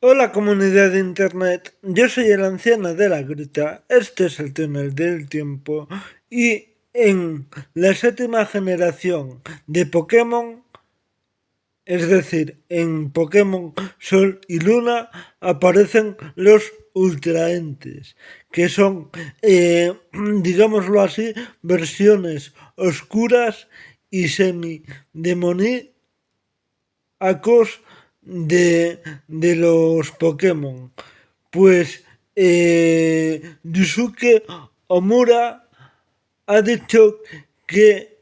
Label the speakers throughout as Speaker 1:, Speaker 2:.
Speaker 1: Hola comunidad de internet, yo soy el anciano de la gruta, este es el túnel del tiempo y en la séptima generación de Pokémon, es decir, en Pokémon Sol y Luna, aparecen los Ultraentes, que son, digámoslo así, versiones oscuras y semi-demoníacas de los Pokémon. Pues Yusuke Omura ha dicho que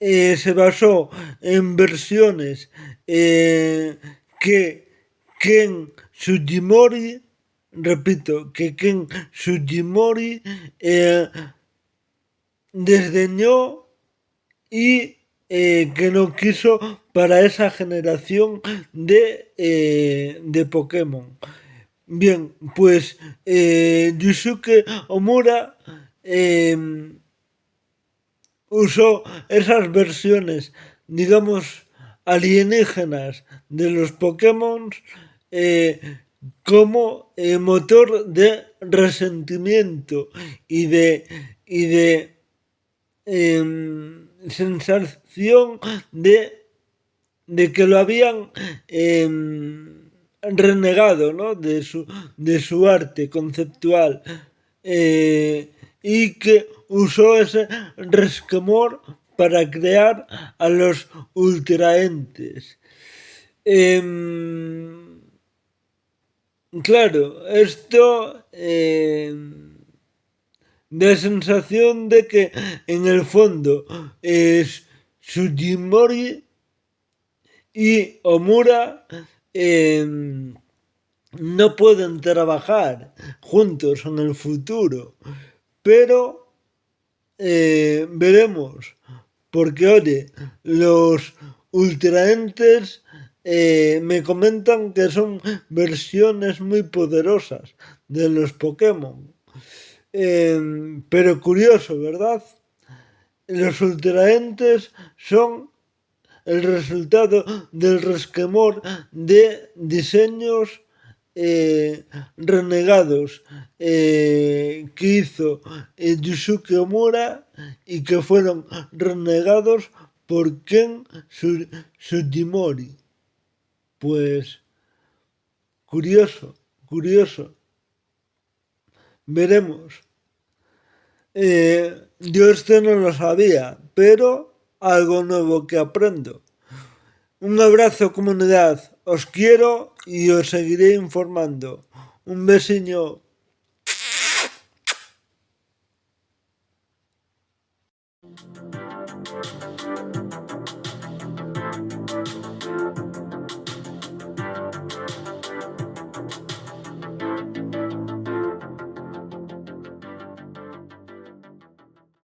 Speaker 1: se basó en versiones que Ken Sugimori, repito, que Ken Sugimori desdeñó y que no quiso para esa generación de Pokémon. Bien, pues Yusuke Omura usó esas versiones, digamos, alienígenas de los Pokémon como motor de resentimiento y de sensación de que lo habían renegado, ¿no? de su arte conceptual y que usó ese resquemor para crear a los ultraentes. Claro, esto da sensación de que en el fondo es Sugimori y Omura no pueden trabajar juntos en el futuro, pero veremos, porque oye, los ultraentes me comentan que son versiones muy poderosas de los Pokémon, pero curioso, ¿verdad? Los ultraentes son el resultado del resquemor de diseños renegados que hizo Yusuke Omura y que fueron renegados por Ken Sugimori. Pues curioso, curioso. Veremos. Yo esto no lo sabía, pero algo nuevo que aprendo. Un abrazo comunidad, os quiero y os seguiré informando. Un besiño.